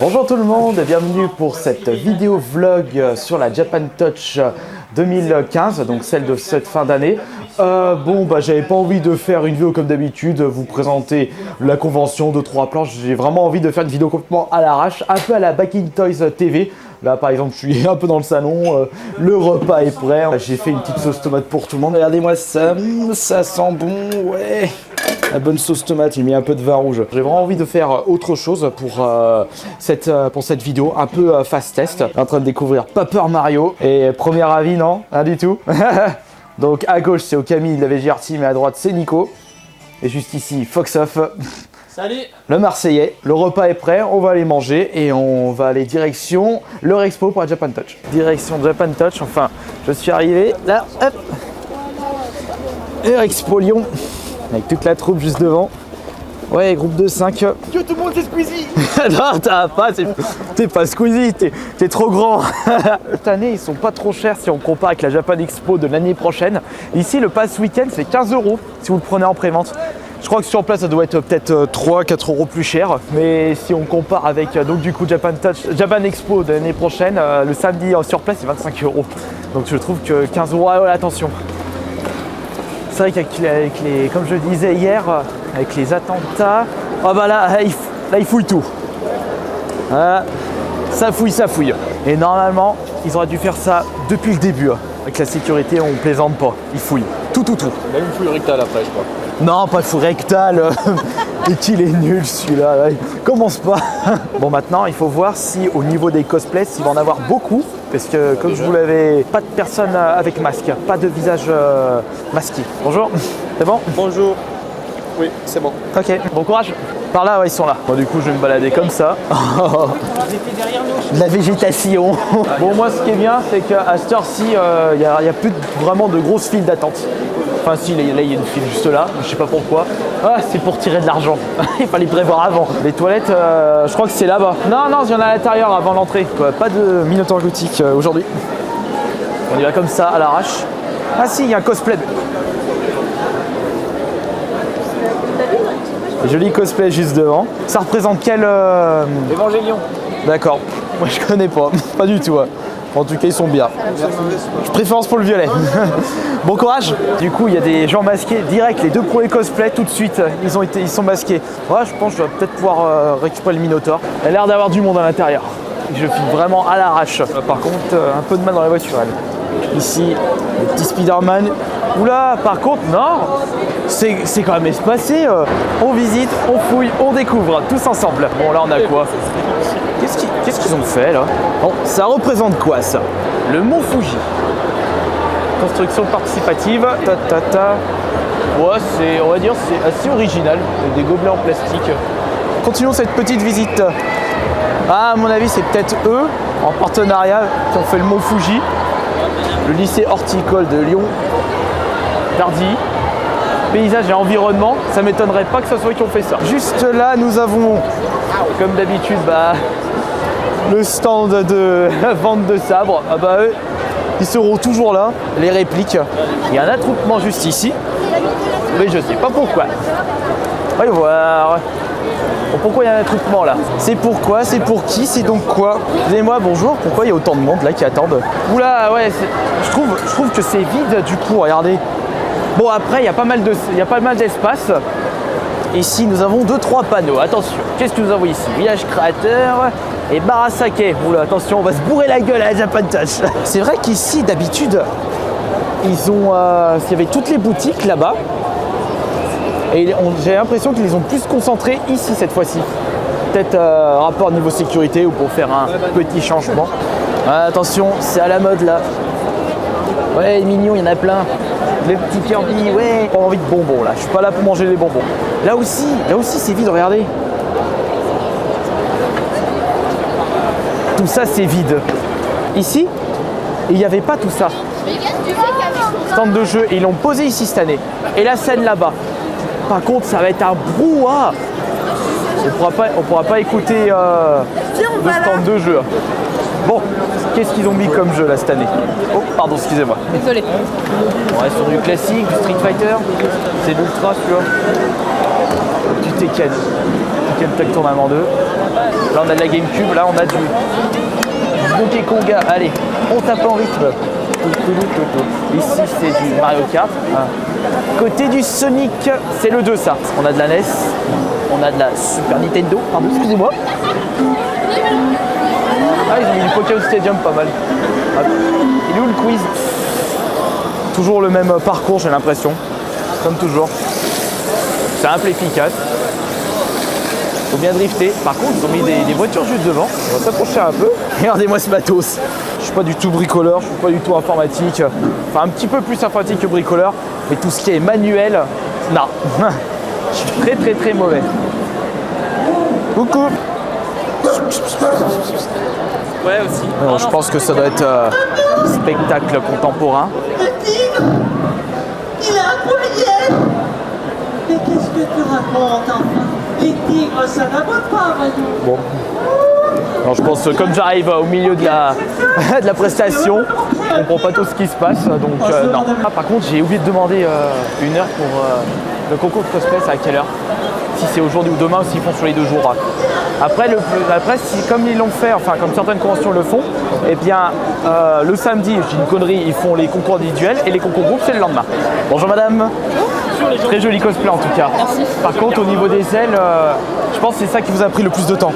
Bonjour tout le monde et bienvenue pour cette vidéo vlog sur la Japan Touch 2015, donc celle de cette fin d'année. J'avais pas envie de faire une vidéo comme d'habitude, vous présenter la convention de 3 planches. J'ai vraiment envie de faire une vidéo complètement à l'arrache, un peu à la Back in Toys TV. Là par exemple je suis un peu dans le salon, le repas est prêt. J'ai fait une petite sauce tomate pour tout le monde. Regardez-moi ça, ça sent bon, ouais. La bonne sauce tomate, j'ai mis un peu de vin rouge. J'ai vraiment envie de faire autre chose pour cette vidéo, un peu fast test. En train de découvrir Paper Mario. Et premier avis, non? Rien du tout. Donc à gauche c'est Okami, la VGRT, mais à droite c'est Nico. Et juste ici, Fox Off. Salut! Le Marseillais. Le repas est prêt, on va aller manger et on va aller direction leur expo pour la Japan Touch. Direction Japan Touch, enfin, je suis arrivé là, hop. Leur expo Lyon. Avec toute la troupe juste devant. Ouais, groupe de 5. Yo, tout le monde c'est Squeezie! Non, t'es pas Squeezie, t'es trop grand. Cette année, ils sont pas trop chers si on compare avec la Japan Expo de l'année prochaine. Ici, le pass week-end, c'est 15 € si vous le prenez en pré-vente. Je crois que sur place, ça doit être peut-être 3-4 € plus cher. Mais si on compare avec donc du coup Japan Expo de l'année prochaine, le samedi sur place, c'est 25 €. Donc je trouve que 15 €, ouais, attention. C'est vrai qu'avec les, comme je le disais hier, avec les attentats, oh bah là il fouille tout. Voilà, ça fouille. Et normalement, ils auraient dû faire ça depuis le début. Avec la sécurité, on plaisante pas. Ils fouillent tout. Il y a une fouille rectale après, je crois. Non, pas de fouille rectale. Et qu'il est nul celui-là. Commence pas. Bon, maintenant, il faut voir si au niveau des cosplays, il va en avoir beaucoup. Parce que, comme je vous l'avais, pas de personne avec masque, pas de visage masqué. Bonjour, c'est bon? Bonjour. Oui, c'est bon. Ok, bon courage. Par là, ouais, ils sont là. Bon, du coup, je vais me balader comme ça. De la végétation. Bon, moi, ce qui est bien, c'est qu'à cette heure-ci, il n'y a plus vraiment de grosses files d'attente. Enfin, si, là, il y a une file juste là, je sais pas pourquoi. Ah, c'est pour tirer de l'argent. Il fallait prévoir avant. Les toilettes, je crois que c'est là-bas. Non, il y en a à l'intérieur avant l'entrée. Pas de Minotaur Gothique aujourd'hui. On y va comme ça, à l'arrache. Ah si, il y a un cosplay. Joli cosplay juste devant. Ça représente quel... Évangélion. D'accord. Moi, je connais pas. Pas du tout. En tout cas, ils sont bien. Je préférence pour le violet. Bon courage. Du coup, il y a des gens masqués direct. Les deux premiers cosplays, tout de suite, ils sont masqués. Ouais, je pense que je vais peut-être pouvoir récupérer le Minotaur. Il y a l'air d'avoir du monde à l'intérieur. Je file vraiment à l'arrache. Par contre, un peu de mal dans la voiture. Ici, le petit Spider-Man. Oula, par contre, non. C'est quand même espacé. On visite, on fouille, on découvre, tous ensemble. Bon, là, on a quoi? Qu'est-ce qu'ils ont fait là? Bon, ça représente quoi ça? Le mont Fuji. Construction participative. Ouais, on va dire c'est assez original. Des gobelets en plastique. Continuons cette petite visite. Ah, à mon avis, c'est peut-être eux, en partenariat, qui ont fait le mont Fuji. Le lycée horticole de Lyon. Tardy. Paysage et environnement, ça m'étonnerait pas que ce soit eux qui ont fait ça. Juste là, nous avons, comme d'habitude, le stand de vente de sabres. Ah bah eux, ils seront toujours là, les répliques. Il y a un attroupement juste ici, mais je sais pas pourquoi. On va voir. Bon, pourquoi il y a un attroupement là? C'est pourquoi? C'est pour qui? C'est donc quoi? Excusez-moi, bonjour, pourquoi il y a autant de monde là qui attendent? Oula, ouais, je trouve que c'est vide du coup, regardez. Bon, après, il y a pas mal d'espace. Ici, nous avons 2-3 panneaux. Attention, qu'est-ce que nous avons ici? Village créateur et bar à saké. Oula, attention, on va se bourrer la gueule à la Japan Touch. C'est vrai qu'ici, d'habitude, il y avait toutes les boutiques là-bas. Et j'ai l'impression qu'ils les ont plus concentrés ici cette fois-ci. Peut-être rapport niveau sécurité ou pour faire un petit changement. Attention, c'est à la mode là. Ouais, mignon, il y en a plein. Les petits Kirby, ouais. Pas envie de bonbons là, je suis pas là pour manger des bonbons. Là aussi c'est vide, regardez. Tout ça c'est vide. Ici, il n'y avait pas tout ça. Stand de jeu, et ils l'ont posé ici cette année. Et la scène là-bas. Par contre, ça va être un brouhaha. On pourra pas écouter le stand de jeu. Bon, qu'est-ce qu'ils ont mis comme jeu là cette année? Oh, pardon, excusez-moi. Désolé. On reste sur du classique, du Street Fighter. C'est l'ultra, tu vois. Du Tekken. Tekken Tag Tournament 2. Là on a de la GameCube, là on a du Donkey Konga. Allez, on tape en rythme. Ici c'est du Mario Kart. Côté du Sonic, c'est le 2 ça. On a de la NES, on a de la Super Nintendo. Pardon, excusez-moi. Ah, ils ont mis du Pokémon Stadium, pas mal. Il est où le quiz? Toujours le même parcours, j'ai l'impression. Comme toujours. Simple, efficace. Faut bien drifter. Par contre, ils ont mis des voitures juste devant. On va s'approcher un peu. Regardez-moi ce matos. Je suis pas du tout bricoleur, je suis pas du tout informatique. Enfin, un petit peu plus informatique que bricoleur. Mais tout ce qui est manuel, non. Je suis très très mauvais. Coucou. Ouais, aussi. Non, je pense que ça doit être spectacle contemporain. Le tigre, il a un poignet. Mais qu'est-ce que tu racontes, enfin? Les tigres, ça n'aboute pas, voyons. Bon. Alors je pense que comme j'arrive au milieu de la, de la prestation, je comprends pas tout ce qui se passe, donc non. Ah, par contre, j'ai oublié de demander une heure pour le concours de cosplay, c'est à quelle heure? Si c'est aujourd'hui ou demain ou s'ils font sur les 2 jours. Après, si, comme ils l'ont fait, enfin comme certaines conventions le font, eh bien le samedi, je dis une connerie, ils font les concours individuels et les concours groupes c'est le lendemain. Bonjour madame. Très joli cosplay en tout cas. Merci. Par contre au niveau des ailes, je pense que c'est ça qui vous a pris le plus de temps.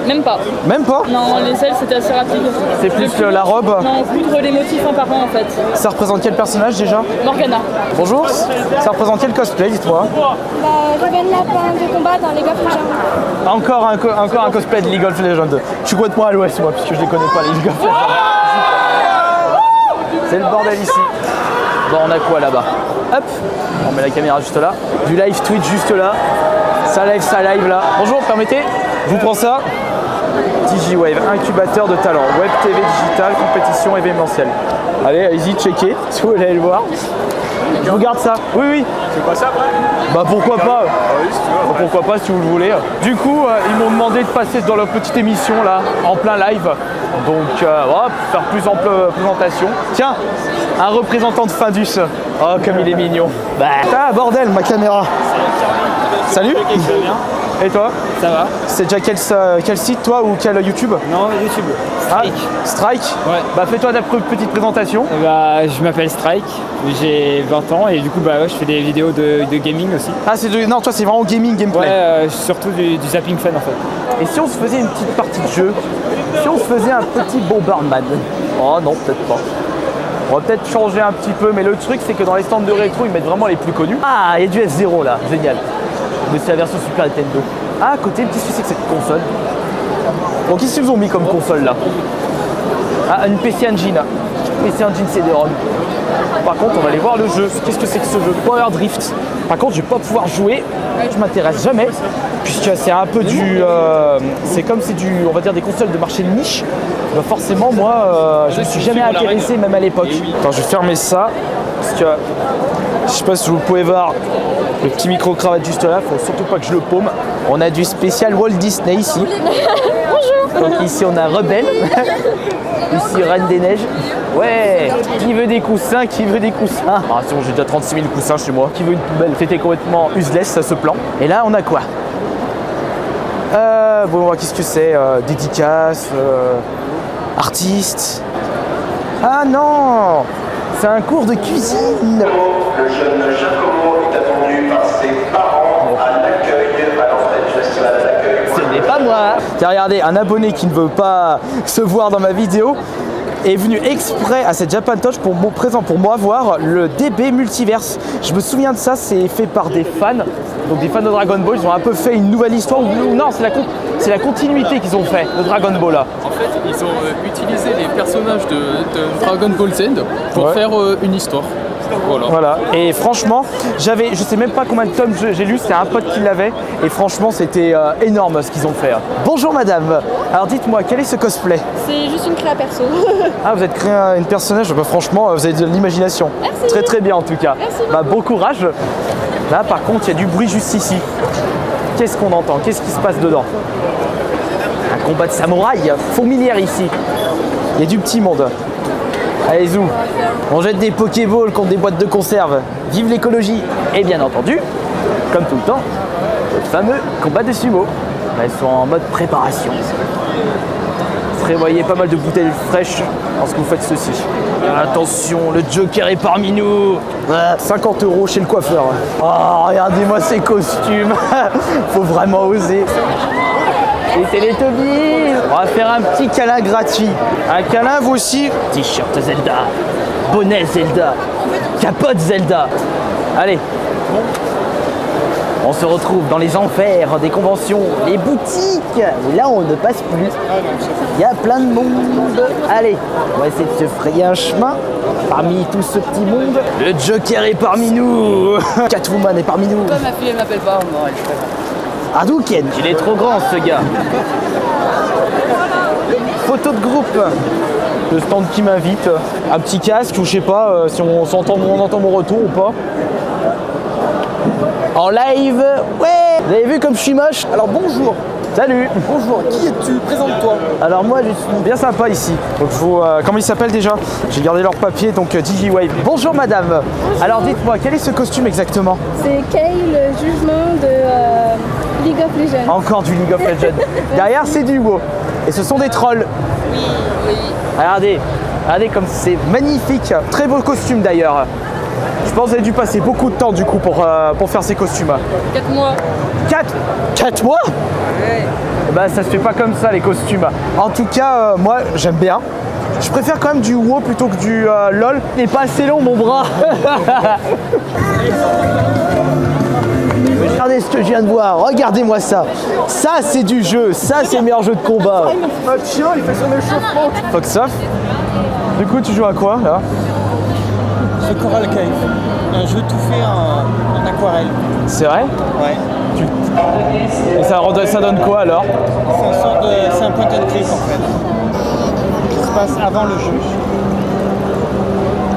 Même pas. Même pas? Non, les ailes c'était assez rapide. C'est plus que la robe. Non, coudre les motifs un par un en fait. Ça représente quel personnage déjà? Morgana. Bonjour, ça représente quel cosplay, dites-moi? Raven Lapin de combat dans League of Legends. Encore un cosplay de League of Legends. Je suis complètement à l'ouest moi, puisque je les connais pas les League of Legends. C'est le bordel ici. Bon, on a quoi là-bas? Hop, on met la caméra juste là. Du live Twitch juste là. Ça live là. Bonjour, permettez? Je vous prends ça. DigiWave, incubateur de talent. Web TV digital, compétition événementielle. Allez, allez-y, checkez si vous voulez aller le voir. Je vous garde ça. Oui, oui. C'est pas ça, ouais? Bah pourquoi pas. Oui, si tu veux. Bah, pourquoi pas si vous le voulez. Du coup, ils m'ont demandé de passer dans leur petite émission là, en plein live. Donc, voilà, pour faire plus ample présentation. Tiens, un représentant de Findus. Oh, comme il est mignon. Bah, ah, bordel, ma caméra. Salut. Et toi? Ça va? C'est déjà quel site toi ou quel YouTube? Non, YouTube. Strike. Strike? Ouais. Bah fais-toi ta petite présentation. Bah, je m'appelle Strike, j'ai 20 ans et du coup bah, ouais, je fais des vidéos de gaming aussi. Ah non, toi c'est vraiment gaming, gameplay. Ouais, surtout du zapping fun en fait. Et si on se faisait une petite partie de jeu? Si on se faisait un petit Bomberman? Oh non, peut-être pas. On va peut-être changer un petit peu, mais le truc c'est que dans les stands de rétro, ils mettent vraiment les plus connus. Ah, il y a du F0 là, génial. Mais c'est la version Super Nintendo. Ah, à côté, qu'est-ce que c'est que cette console? Bon, qu'est-ce qu'ils ont mis comme console là? Ah, une PC Engine. PC Engine CD-ROM. Par contre, on va aller voir le jeu. Qu'est-ce que c'est que ce jeu? Power Drift. Par contre, je vais pas pouvoir jouer. Je m'intéresse jamais, puisque c'est un peu du. C'est comme c'est du, on va dire, des consoles de marché de niche. Donc forcément, moi, je me suis jamais intéressé, même à l'époque. Attends, je vais fermer ça, parce que je sais pas si vous pouvez voir le petit micro-cravate juste là. Faut surtout pas que je le paume. On a du spécial Walt Disney ici. Bonjour. Donc ici, on a Rebelle. Ici, Reine des Neiges. Ouais. Qui veut des coussins? Qui veut des coussins? Ah, c'est bon, j'ai déjà 36 000 coussins chez moi. Qui veut une poubelle? C'était complètement useless, ce plan. Et là, on a quoi? Bon, qu'est-ce que c'est? Dédicace, artiste. Ah non! C'est un cours de cuisine. Le jeune Giacomo est attendu par ses parents à l'accueil, à l'entrée du festival à l'accueil. Ce n'est pas moi. Tiens, regardez, un abonné qui ne veut pas se voir dans ma vidéo est venu exprès à cette Japan Touch pour mon présent, pour moi voir le DB Multiverse. Je me souviens de ça, c'est fait par des fans, donc des fans de Dragon Ball. Ils ont un peu fait une nouvelle histoire, ou non, c'est la continuité qu'ils ont fait de Dragon Ball là. En fait, ils ont utilisé les personnages de Dragon Ball Z pour faire une histoire. Voilà. Et franchement, je sais même pas combien de tomes j'ai lu, c'est un pote qui l'avait. Et franchement, c'était énorme ce qu'ils ont fait. Bonjour madame. Alors dites-moi, quel est ce cosplay? C'est juste une créa perso. Ah, vous êtes créé un personnage, bah, franchement, vous avez de l'imagination. Merci. Très très bien en tout cas. Merci Bah, bon courage. Là par contre, il y a du bruit juste ici. Qu'est-ce qu'on entend? Qu'est-ce qui se passe dedans? Un combat de samouraï fourmilière ici. Il y a du petit monde. Allez zou, on jette des Pokéballs contre des boîtes de conserve. Vive l'écologie. Et bien entendu, comme tout le temps, le fameux combat de sumo. Elles sont en mode préparation. Prévoyez pas mal de bouteilles fraîches lorsque vous faites ceci. Attention, le Joker est parmi nous. 50 € chez le coiffeur. Oh, regardez-moi ces costumes. Faut vraiment oser. Les Teletubbies. On va faire un petit câlin gratuit. Un câlin, vous aussi. T-shirt Zelda, bonnet Zelda, capote Zelda. Allez. On se retrouve dans les enfers des conventions, les boutiques. Et là, on ne passe plus. Il y a plein de monde. Allez, on va essayer de se frayer un chemin parmi tout ce petit monde. Le Joker est parmi nous. Catwoman est parmi nous. Ma fille, elle m'appelle pas. Non, elle fait Hadouken, il est trop grand ce gars. Photo de groupe. Le stand qui m'invite. Un petit casque ou je sais pas si on entend mon retour ou pas. En live, ouais. Vous avez vu comme je suis moche? Alors bonjour. Salut. Bonjour, qui es-tu? Présente-toi. Alors moi je suis bien sympa ici. Donc comment ils s'appellent déjà? J'ai gardé leur papier, donc DigiWave. Bonjour madame. Bonjour. Alors dites-moi, quel est ce costume exactement? C'est Kay, le jugement de League of Legends. Encore du League of Legends. Derrière c'est du WoW. Et ce sont des trolls. Oui. Regardez comme c'est magnifique. Très beau costume d'ailleurs. Je pense que vous avez dû passer beaucoup de temps du coup pour faire ces costumes. 4 mois. 4 mois? Ouais. Bah ça se fait pas comme ça les costumes. En tout cas, moi j'aime bien. Je préfère quand même du WoW plutôt que du LOL. Il n'est pas assez long mon bras. Regardez ce que je viens de voir, regardez-moi ça. Ça c'est du jeu, ça c'est le meilleur jeu de combat. Tiens, il fait son échauffement. Fox off. Du coup tu joues à quoi là? The Coral Cave, un jeu tout fait en aquarelle. C'est vrai? Ouais. Et ça donne quoi alors? C'est un point and click en fait, qui se passe avant le jeu.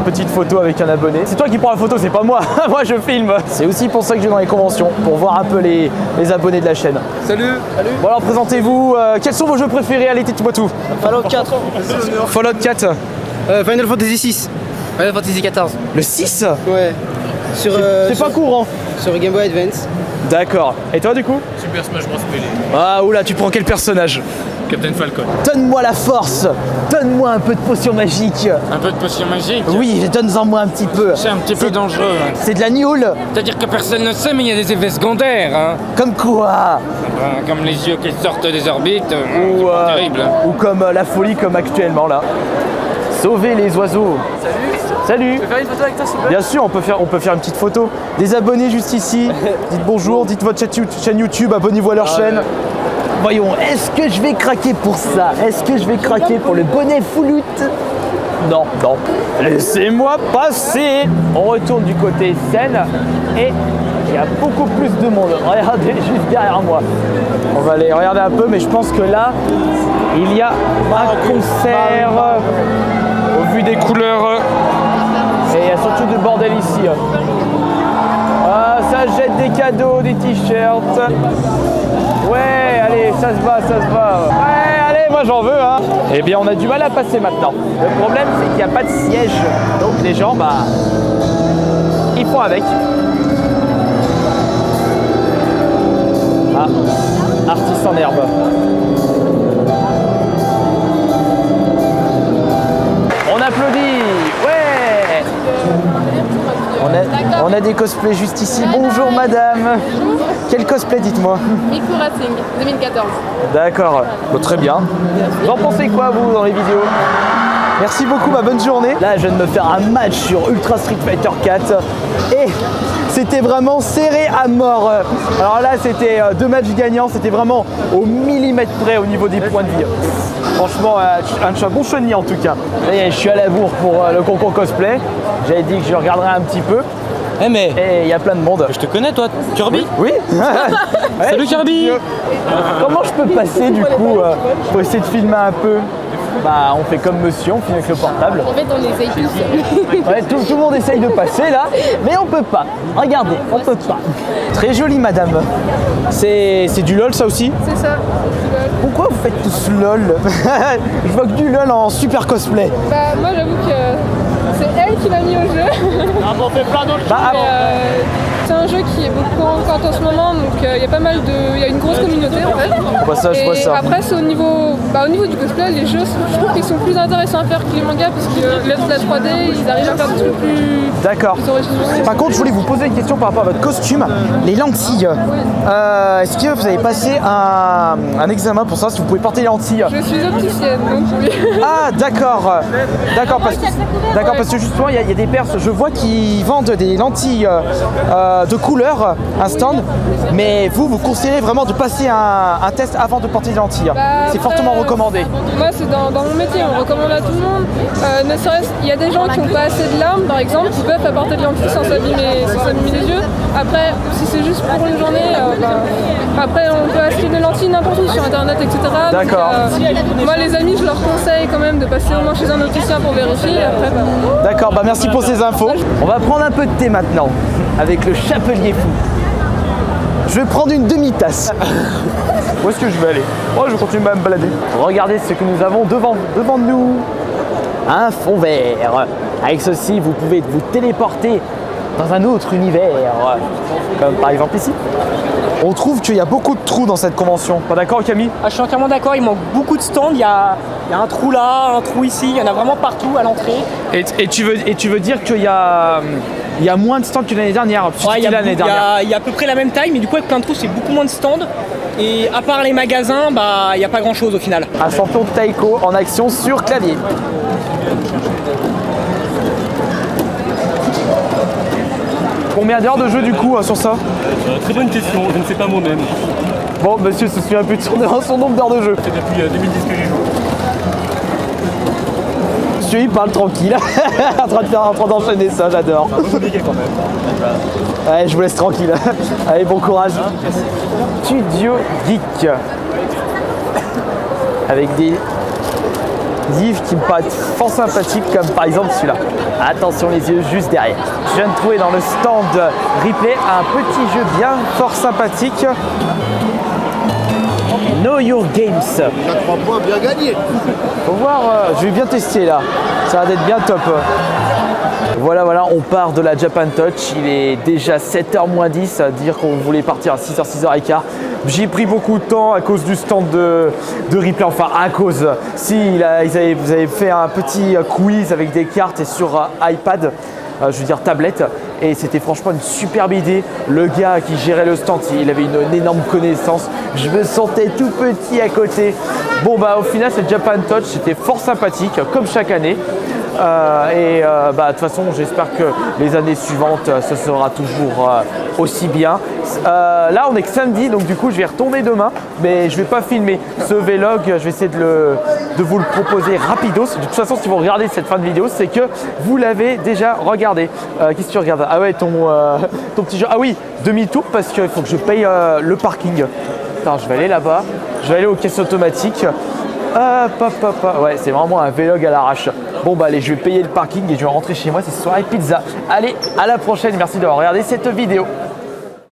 Petite photo avec un abonné. C'est toi qui prends la photo, c'est pas moi. Moi je filme. C'est aussi pour ça que je vais dans les conventions, pour voir un peu les abonnés de la chaîne. Salut. Bon alors présentez-vous, quels sont vos jeux préférés? Allez, dites-moi tout. Fallout 4. Fallout 4. Final Fantasy 6. Final Fantasy 14. Le 6? Ouais. C'est pas courant. Sur Game Boy Advance. D'accord. Et toi du coup? Super Smash Bros. Melee. Ah oula, tu prends quel personnage? Captain Falcon. Donne-moi la force. Donne-moi un peu de potion magique. Un peu de potion magique? Oui, donne-en moi un petit peu. C'est un petit peu dangereux. C'est de la gnôle. C'est-à-dire que personne ne sait, mais il y a des effets secondaires. Hein. Comme quoi? Comme les yeux qui sortent des orbites. Ou, c'est terrible. Ou comme la folie comme actuellement là. Sauver les oiseaux. Salut. Tu peux faire une photo avec toi s'il te plaît? Bien sûr, on peut faire une petite photo. Des abonnés juste ici. Dites bonjour, dites votre chaîne YouTube, abonnez-vous à leur chaîne. Voyons, est-ce que je vais craquer pour ça? Est-ce que je vais craquer pour le bonnet Fouloute? Non. Laissez-moi passer. On retourne du côté scène et il y a beaucoup plus de monde. Regardez juste derrière moi. On va aller regarder un peu, mais je pense que là, il y a un concert. Au vu des couleurs. Et il y a surtout du bordel ici. Ah, ça jette des cadeaux, des t-shirts. Ouais, allez, ça se va. Ouais, allez, moi j'en veux, hein. Eh bien, on a du mal à passer maintenant. Le problème, c'est qu'il n'y a pas de siège. Donc les gens, ils font avec. Ah, artiste en herbe. On applaudit, ouais. On a des cosplays juste ici. Bonjour madame. Quel cosplay, dites-moi? Miku Racing, 2014. D'accord, bon, très bien. Vous en pensez quoi vous dans les vidéos? Merci beaucoup, bonne journée. Là, je viens de me faire un match sur Ultra Street Fighter 4 et c'était vraiment serré à mort. Alors là, c'était 2 matchs gagnants, c'était vraiment au millimètre près au niveau des points de vie. Franchement, un bon chenille en tout cas. Et je suis à la bourre pour le concours cosplay. J'avais dit que je regarderais un petit peu. Mais Et il y a plein de monde. je te connais toi, Kirby? Oui. Salut Kirby. Comment je peux passer du coup pour essayer de filmer un peu? On fait comme monsieur, on filme avec le portable. En fait, on essaye tous. Ouais, tout le monde essaye de passer là, mais on peut pas. Regardez, on peut pas. Très joli madame. C'est du LOL ça aussi? C'est ça. Pourquoi vous faites tous LOL? Je vois que du LOL en super cosplay. Moi, j'avoue que c'est elle qui m'a mis au jeu. On fait plein d'autres choses. C'est un jeu qui est beaucoup en vente en ce moment, donc il y a pas mal de, il y a une grosse communauté en fait. Je vois ça. Après c'est au niveau du cosplay, les jeux, je trouve qu'ils sont plus intéressants à faire que les mangas parce que la 3D, ils arrivent à faire des trucs plus. D'accord. Par contre, je voulais vous poser une question par rapport à votre costume, les lentilles. Est-ce que vous avez passé un examen pour savoir si vous pouvez porter les lentilles? Je suis opticienne, donc oui. Ah d'accord, parce que justement il y a des perses, je vois qu'ils vendent des lentilles de couleur, un stand, mais vous conseillez vraiment de passer un test avant de porter des lentilles. C'est fortement recommandé. Moi c'est dans mon métier, on recommande à tout le monde. Ne serait-ce, il y a des gens qui n'ont pas assez de larmes par exemple, qui peuvent apporter des lentilles sans s'abîmer les yeux. Après, si c'est juste pour une journée, après on peut acheter des lentilles n'importe où sur internet, etc. D'accord. Moi les amis, je leur conseille quand même de passer au moins chez un opticien pour vérifier. Après, D'accord, merci pour ces infos. On va prendre un peu de thé maintenant avec le chapelier fou. Je vais prendre une demi-tasse. Où est-ce que je vais aller? Je vais continuer à me balader. Regardez ce que nous avons devant nous. Un fond vert. Avec ceci, vous pouvez vous téléporter dans un autre univers. Comme par exemple ici. On trouve qu'il y a beaucoup de trous dans cette convention. Pas d'accord, Camille? Je suis entièrement d'accord, il manque beaucoup de stands. Il y a un trou là, un trou ici, il y en a vraiment partout à l'entrée. Et tu veux dire qu'il y a moins de stands que l'année dernière? Il y a à peu près la même taille, mais du coup avec plein de trous, c'est beaucoup moins de stands. Et à part les magasins, il n'y a pas grand chose au final. Un champion de taiko en action sur clavier. Combien d'heures de jeu du coup sur ça? Très bonne question, je ne sais pas moi-même. Bon, monsieur se souvient plus de son nombre d'heures de jeu. C'est depuis 2010 que j'y joue. Monsieur, il parle tranquille, en train d'enchaîner ça, j'adore. Compliqué quand même. Ouais, je vous laisse tranquille. Allez, bon courage. Studio Geek. Avec des livres qui me paraissent fort sympathiques, comme par exemple celui-là. Attention les yeux juste derrière. Je viens de trouver dans le stand replay un petit jeu bien fort sympathique. Know Your Games. Il a 3 points bien gagnés. Faut voir, je vais bien tester là. Ça va être bien top. Voilà, on part de la Japan Touch. Il est déjà 7h moins 10, à dire qu'on voulait partir à 6h, 6h15. J'ai pris beaucoup de temps à cause du stand de replay, enfin à cause. Si, vous avez fait un petit quiz avec des cartes et sur iPad, je veux dire tablette, et c'était franchement une superbe idée. Le gars qui gérait le stand, il avait une énorme connaissance. Je me sentais tout petit à côté. Bon au final cette Japan Touch c'était fort sympathique comme chaque année. De toute façon j'espère que les années suivantes ce sera toujours aussi bien. Là on est que samedi, donc du coup je vais retourner demain, mais je vais pas filmer ce vlog, je vais essayer de vous le proposer rapidos. De toute façon si vous regardez cette fin de vidéo c'est que vous l'avez déjà regardé. Qu'est-ce que tu regardes? Ah ouais, ton petit jeu. Ah oui, demi-tour parce qu'il faut que je paye le parking. Attends, je vais aller là-bas, je vais aller aux caisses automatiques. Ouais, c'est vraiment un vlog à l'arrache. Bon allez, je vais payer le parking et je vais rentrer chez moi, c'est soirée pizza. Allez, à la prochaine, merci d'avoir regardé cette vidéo.